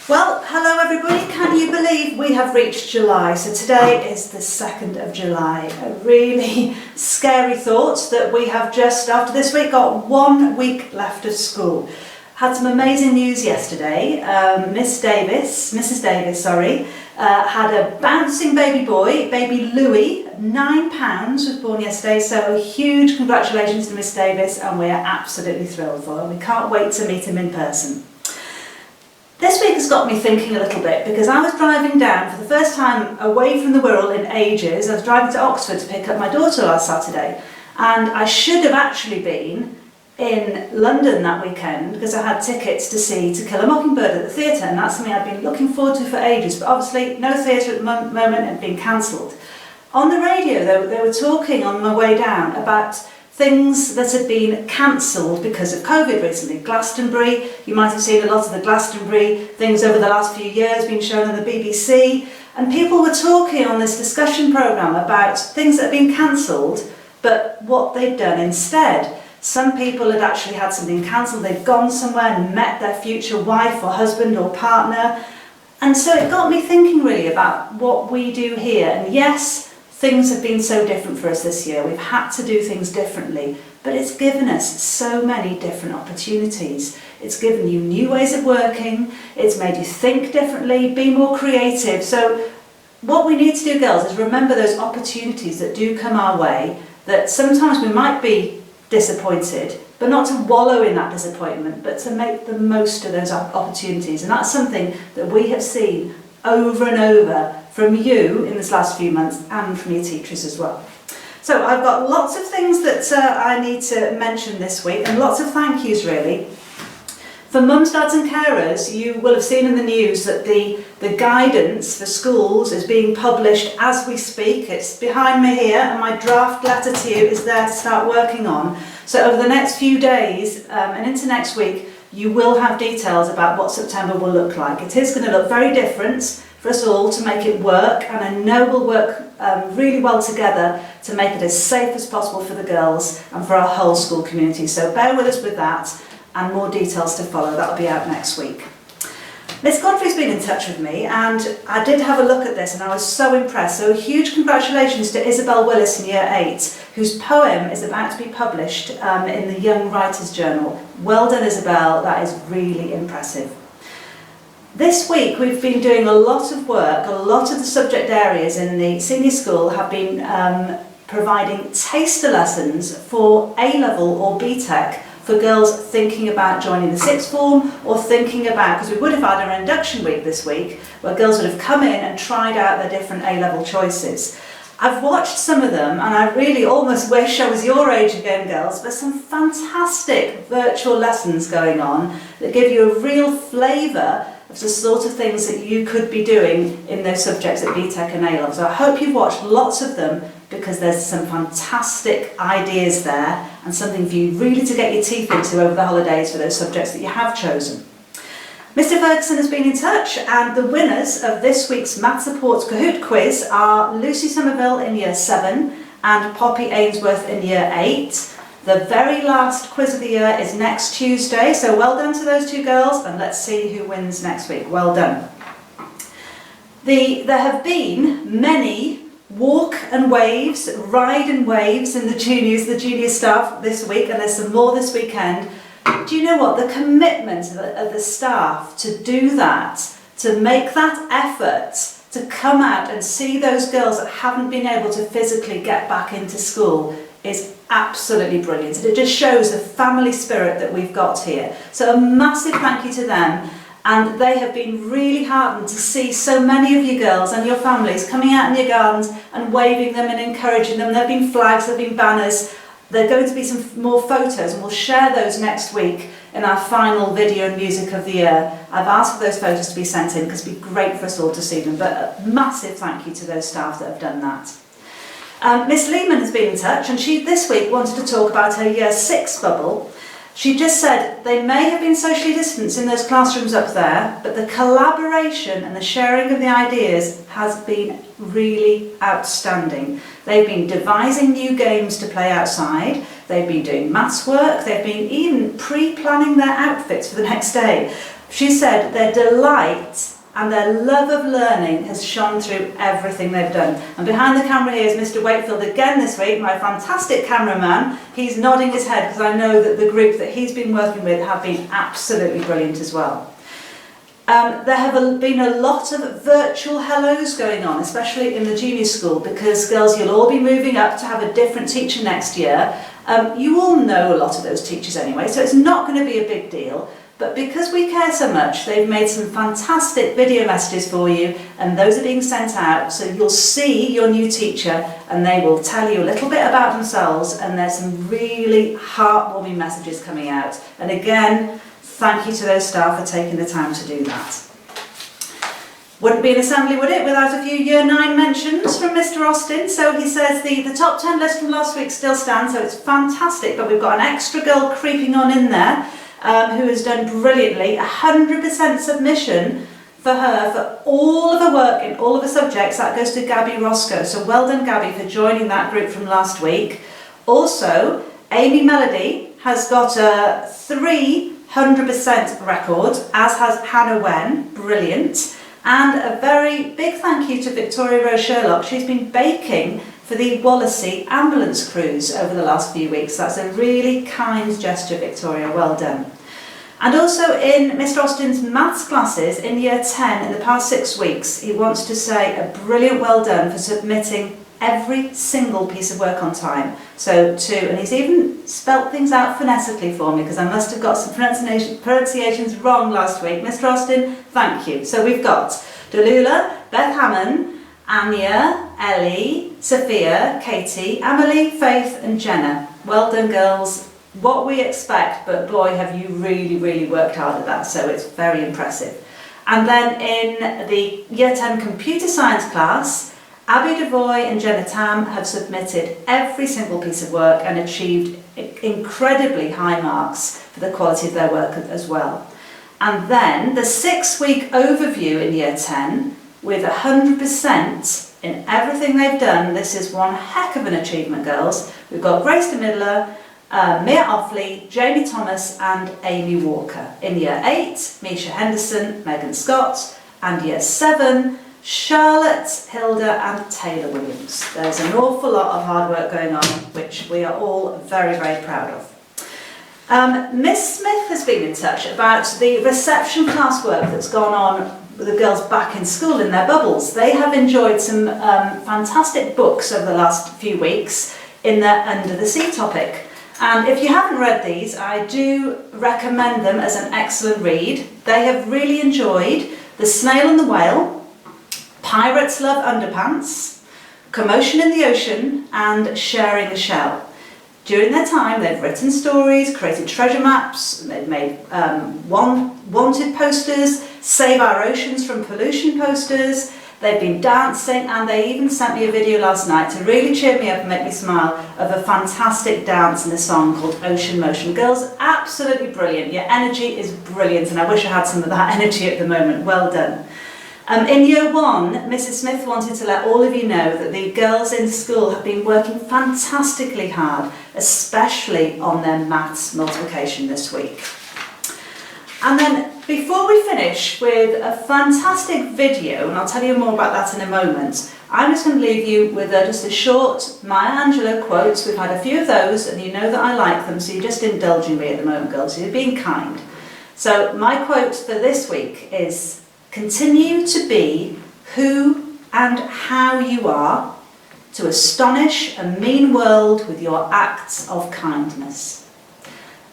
Well, hello everybody. Can you believe we have reached July? So today is the 2nd of July. A really scary thought that we have just, after this week, got 1 week left of school. Had some amazing news yesterday. Mrs. Davis, had a bouncing baby boy, baby Louis, £9, was born yesterday. So a huge congratulations to Miss Davis, and we are absolutely thrilled for her. We can't wait to meet him in person. This week has got me thinking a little bit, because I was driving down for the first time away from the Wirral in ages. I was driving to Oxford to pick up my daughter last Saturday, and I should have actually been in London that weekend because I had tickets to see To Kill a Mockingbird at the theatre, and that's something I'd been looking forward to for ages, but obviously no theatre at the moment and been cancelled. On the radio though, they were talking on my way down about things that had been cancelled because of COVID recently. Glastonbury, you might have seen a lot of the Glastonbury things over the last few years being shown on the BBC, and people were talking on this discussion programme about things that had been cancelled, but what they'd done instead. Some people had actually had something cancelled, they'd gone somewhere and met their future wife or husband or partner, and so it got me thinking really about what we do here. And yes, things have been so different for us this year. We've had to do things differently, but it's given us so many different opportunities. It's given you new ways of working, it's made you think differently, be more creative. So what we need to do, girls, is remember those opportunities that do come our way, that sometimes we might be disappointed, but not to wallow in that disappointment, but to make the most of those opportunities. And that's something that we have seen over and over from you in this last few months, and from your teachers as well. So I've got lots of things that I need to mention this week, and lots of thank yous really. For mums, dads and carers, you will have seen in the news that the guidance for schools is being published as we speak. It's behind me here, and my draft letter to you is there to start working on. So over the next few days and into next week, you will have details about what September will look like. It is going to look very different for us all to make it work, and I know we'll work really well together to make it as safe as possible for the girls and for our whole school community. So bear with us with that, and more details to follow. That'll be out next week. Miss Godfrey's been in touch with me, and I did have a look at this and I was so impressed. So huge congratulations to Isabel Willis in Year 8, whose poem is about to be published in the Young Writers Journal. Well done, Isabel, that is really impressive. This week we've been doing a lot of work. A lot of the subject areas in the senior school have been providing taster lessons for A-level or BTEC for girls thinking about joining the sixth form, or thinking about, because we would have had our induction week this week, where girls would have come in and tried out their different A-level choices. I've watched some of them, and I really almost wish I was your age again, girls, but some fantastic virtual lessons going on that give you a real flavour of the sort of things that you could be doing in those subjects at BTEC and A-level. So I hope you've watched lots of them, because there's some fantastic ideas there, and something for you really to get your teeth into over the holidays for those subjects that you have chosen. Mr. Ferguson has been in touch, and the winners of this week's Math Supports Kahoot quiz are Lucy Somerville in Year 7 and Poppy Ainsworth in Year 8. The very last quiz of the year is next Tuesday, so well done to those two girls, and let's see who wins next week. Well done. There have been many walk and waves, ride and waves in the junior staff this week, and there's some more this weekend. Do you know what? The commitment of the staff to do that, to make that effort, to come out and see those girls that haven't been able to physically get back into school is absolutely brilliant. And it just shows the family spirit that we've got here. So a massive thank you to them. And they have been really heartened to see so many of you girls and your families coming out in your gardens and waving them and encouraging them. There have been flags, there have been banners. There are going to be some more photos, and we'll share those next week in our final video and music of the year. I've asked for those photos to be sent in because it'd be great for us all to see them. But a massive thank you to those staff that have done that. Miss Lehman has been in touch, and she this week wanted to talk about her Year 6 bubble. She just said they may have been socially distanced in those classrooms up there, but the collaboration and the sharing of the ideas has been really outstanding. They've been devising new games to play outside, they've been doing maths work, they've been even pre-planning their outfits for the next day. She said their delight and their love of learning has shone through everything they've done. And behind the camera here is Mr. Wakefield again this week, my fantastic cameraman. He's nodding his head because I know that the group that he's been working with have been absolutely brilliant as well. There have been a lot of virtual hellos going on, especially in the junior school, because girls, you'll all be moving up to have a different teacher next year. You all know a lot of those teachers anyway, so it's not going to be a big deal. But because we care so much, they've made some fantastic video messages for you, and those are being sent out, so you'll see your new teacher and they will tell you a little bit about themselves, and there's some really heartwarming messages coming out. And again, thank you to those staff for taking the time to do that. Wouldn't be an assembly, would it, without a few Year 9 mentions from Mr. Austin. So he says the top 10 list from last week still stands, so it's fantastic, but we've got an extra girl creeping on in there who has done brilliantly. 100% submission for her for all of her work in all of her subjects. That goes to Gabby Roscoe. So well done, Gabby, for joining that group from last week. Also, Amy Melody has got a 300% record, as has Hannah Wen. Brilliant. And a very big thank you to Victoria Rose Sherlock. She's been baking for the Wallasey ambulance crews over the last few weeks. That's a really kind gesture, Victoria, well done. And also in Mr. Austin's maths classes in year 10 in the past 6 weeks, he wants to say a brilliant well done for submitting every single piece of work on time. So and he's even spelt things out phonetically for me because I must have got some pronunciations wrong last week. Mr. Austin, thank you. So we've got Delula, Beth Hammond, Anya, Ellie, Sophia, Katie, Emily, Faith and Jenna. Well done, girls. What we expect, but boy, have you really, really worked hard at that, so it's very impressive. And then in the Year 10 Computer Science class, Abby Devoy and Jenna Tam have submitted every single piece of work and achieved incredibly high marks for the quality of their work as well. And then the 6-week overview in Year 10, with 100% in everything they've done. This is one heck of an achievement, girls. We've got Grace de Midler, Mia Offley, Jamie Thomas and Amy Walker. In Year 8, Misha Henderson, Megan Scott, and Year 7, Charlotte, Hilda and Taylor Williams. There's an awful lot of hard work going on, which we are all very, very proud of. Miss Smith has been in touch about the reception classwork that's gone on with the girls back in school in their bubbles. They have enjoyed some fantastic books over the last few weeks in their Under the Sea topic. And if you haven't read these, I do recommend them as an excellent read. They have really enjoyed The Snail and the Whale, Pirates Love Underpants, Commotion in the Ocean and Sharing a Shell. During their time, they've written stories, created treasure maps, they've made wanted posters, Save Our Oceans from Pollution posters, they've been dancing, and they even sent me a video last night to really cheer me up and make me smile of a fantastic dance in a song called Ocean Motion. Girls, absolutely brilliant. Your energy is brilliant, and I wish I had some of that energy at the moment. Well done. In Year 1, Mrs. Smith wanted to let all of you know that the girls in school have been working fantastically hard, especially on their maths multiplication this week. And then before we finish with a fantastic video, and I'll tell you more about that in a moment, I'm just going to leave you with just a short Maya Angelou quote. We've had a few of those and you know that I like them, so you're just indulging me at the moment, girls, you're being kind. So my quote for this week is, continue to be who and how you are, to astonish a mean world with your acts of kindness.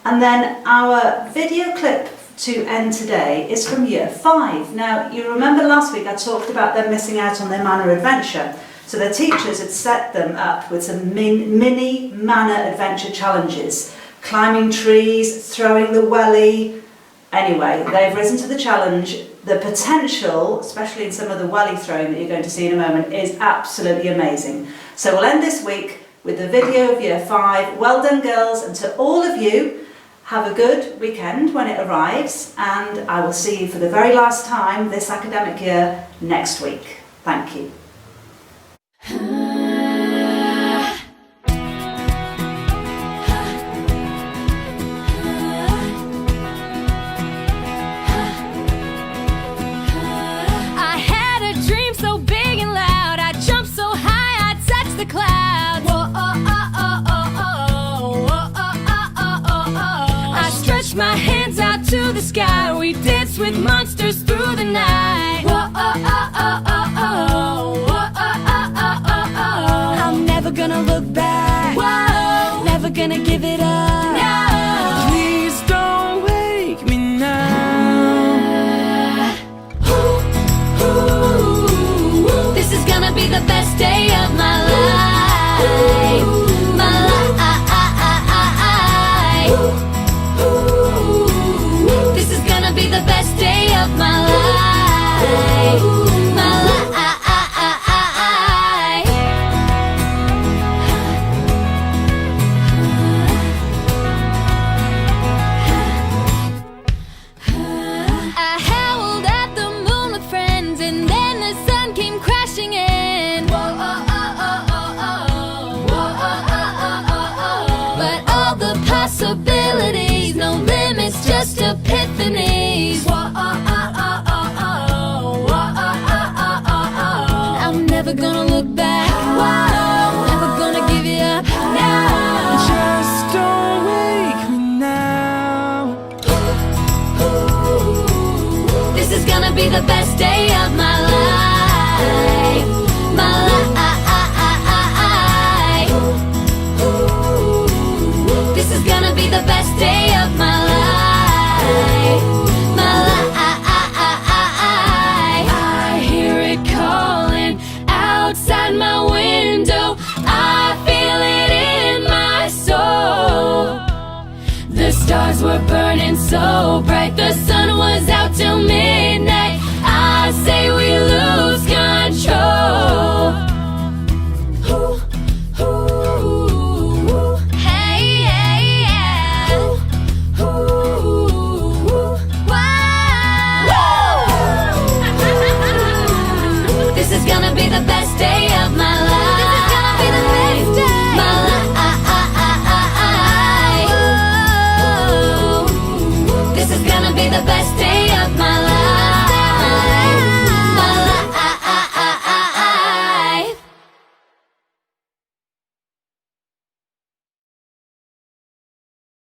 And then our video clip to end today is from Year 5. Now, you remember last week I talked about them missing out on their Manor adventure. So their teachers had set them up with some mini Manor adventure challenges. Climbing trees, throwing the welly. Anyway, they've risen to the challenge. The potential, especially in some of the welly throwing that you're going to see in a moment, is absolutely amazing. So we'll end this week with the video of Year 5. Well done, girls, and to all of you, have a good weekend when it arrives, and I will see you for the very last time this academic year next week. Thank you. Stretch my hands out to the sky. We dance with monsters through the night. Whoa, oh, oh, oh, oh, oh. Whoa, oh, oh, oh, oh, oh. I'm never gonna look back. Whoa, never gonna give it up. No. Please don't wake me now. This is gonna be the best day of my life. My life. This is gonna be the best day of my life. My life. I howled at the moon with friends, and then the sun came crashing in. Whoa, oh, oh, oh, oh, oh. Whoa, oh, oh, oh, oh, oh. But all the possibilities, no limits, just epiphanies. Whoa, oh, oh, oh, oh, oh. Whoa, oh, oh, oh, oh, oh. I'm never gonna look back. Whoa, never gonna give it up. No. Just don't wake me now. This is gonna be the best day of my